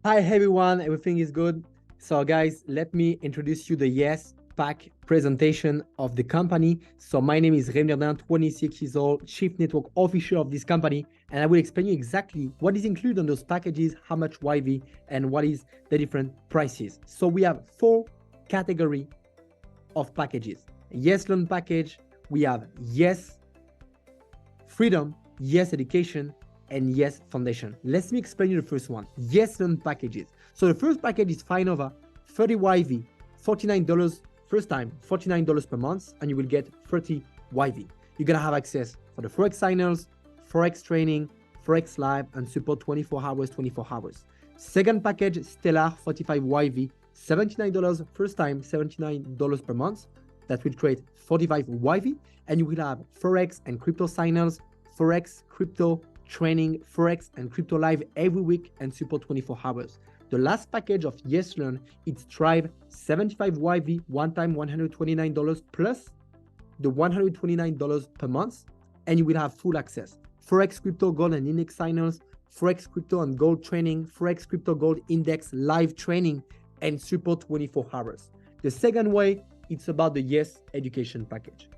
Hi everyone, everything is good. So guys, let me introduce you the Yes Pack presentation of the company. So my name is Rem Verdun, 26 years old, Chief Network Officer of this company, and I will explain you exactly what is included on those packages, how much YV, and what is the different prices. So we have 4 category of packages. Yes Loan package, we have Yes Freedom, Yes Education, and Yes Foundation. Let me explain you the first one. Yes Learn packages. So the first package is Finova, 30 YV, $49 first time, $49 per month, and you will get 30 YV. You're gonna have access for the Forex signals, Forex training, Forex live, and support 24 hours, 24 hours. Second package, Stellar, 45 YV, $79 first time, $79 per month. That will create 45 YV, and you will have Forex and crypto signals, Forex, crypto training, Forex and crypto live every week and support 24 hours. The last package of Yes Learn, it's Thrive 75 YV, one time $129 plus the $129 per month, and you will have full access. Forex, crypto, gold, and index signals, Forex, crypto, and gold training, Forex, crypto, gold index live training, and support 24 hours. The second way, it's about the Yes Education package.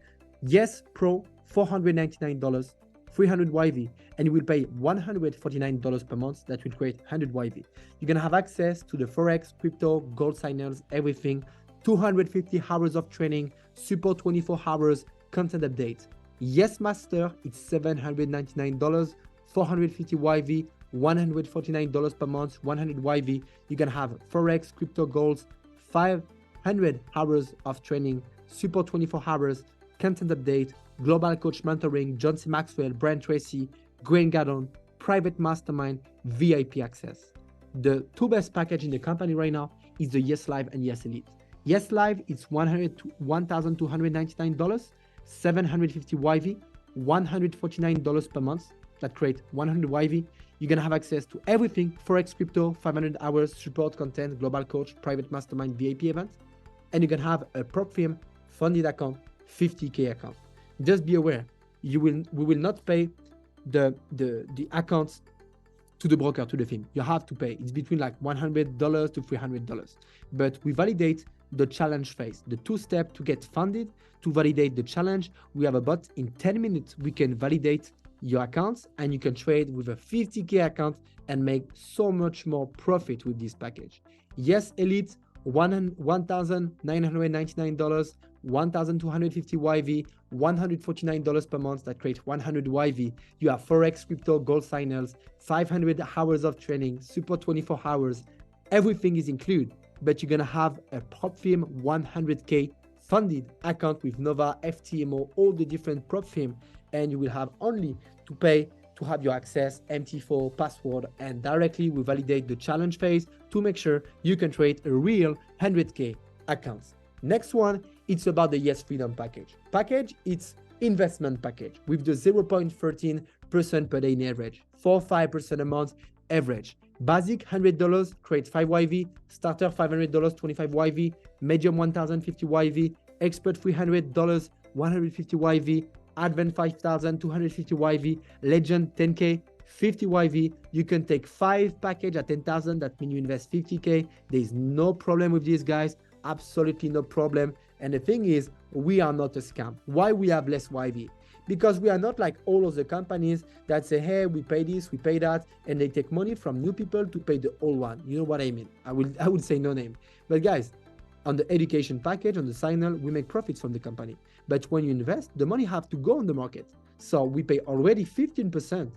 Yes Pro, $499, 300 YV, and you will pay $149 per month. That will create 100 YV. You're gonna have access to the Forex, crypto, gold signals, everything, 250 hours of training, support 24 hours, content update. Yes Master, it's $799, 450 YV, $149 per month, 100 YV. You're gonna have Forex, crypto, golds, 500 hours of training, support 24 hours, content update, global coach mentoring, John C. Maxwell, Brian Tracy, Grant Gardon, private mastermind, VIP access. The 2 best package in the company right now is the Yes Live and Yes Elite. Yes Live is $1,299, 750 YV, $149 per month. That create 100 YV. You're gonna have access to everything: Forex, crypto, 500 hours, support content, global coach, private mastermind, VIP event, and you can have a prop firm funded account, 50K account. Just be aware, we will not pay the accounts to the broker, to the firm. You have to pay. It's between like $100 to $300. But we validate the challenge phase, the 2-step to get funded, to validate the challenge. We have about in 10 minutes, we can validate your accounts, and you can trade with a 50K account and make so much more profit with this package. Yes Elite, $1,999, 1,250 YV, $149 per month. That creates 100 YV. You have Forex, crypto, gold signals, 500 hours of training, support 24 hours. Everything is included, but you're gonna have a prop firm 100K funded account with Nova, FTMO, all the different prop firm, and you will have only to pay to have your access, MT4, password, and directly we validate the challenge phase to make sure you can trade a real 100K accounts. Next one, it's about the Yes Freedom package. It's investment package with the 0.13% per day in average, 4-5% a month average. Basic $100, create 5 YV, starter $500, 25 YV, medium 1,050 YV, expert $300, 150 YV, advanced 5,000, 250 YV, legend 10K, 50 YV. You can take 5 package at 10,000. That means you invest 50K. There is no problem with these guys. Absolutely no problem. And the thing is, we are not a scam. Why we have less YV? Because we are not like all of the companies that say, hey, we pay this, we pay that, and they take money from new people to pay the old one. You know what I mean? I would say no name. But guys, on the education package, on the signal, we make profits from the company. But when you invest, the money have to go on the market. So we pay already 15%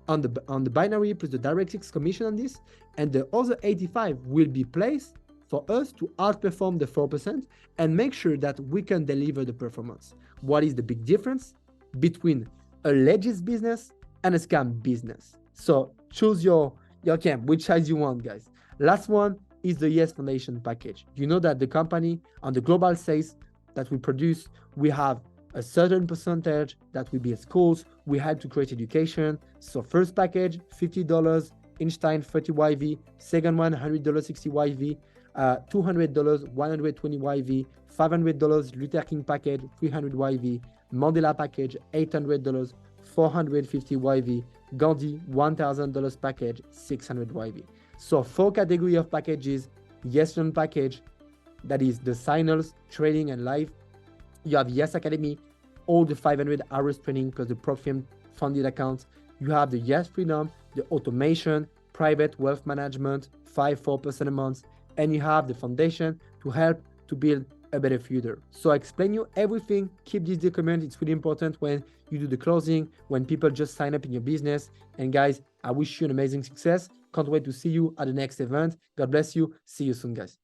on the binary plus the DirectX commission on this, and the other 85 will be placed for us to outperform the 4% and make sure that we can deliver the performance. What is the big difference between a legit business and a scam business? So choose your camp, which size you want, guys. Last one is the Yes Foundation package. You know that the company on the global sales that we produce, we have a certain percentage that will be at schools. We had to create education. So first package, $50, Einstein 30 YV, second one, $100, 60 YV, $200, 120 YV, $500 Luther King package, 300 YV, Mandela package, $800, 450 YV, Gandhi $1,000 package, 600 YV. So 4 category of packages. Yes Learn package, that is the signals, trading, and live. You have Yes Academy, all the 500 hours training plus the prop firm funded accounts. You have the Yes Freedom, the automation, private wealth management, 4% a month, and you have the foundation to help to build a better future. So I explain you everything. Keep this document. It's really important when you do the closing, when people just sign up in your business. And guys, I wish you an amazing success. Can't wait to see you at the next event. God bless you. See you soon, guys.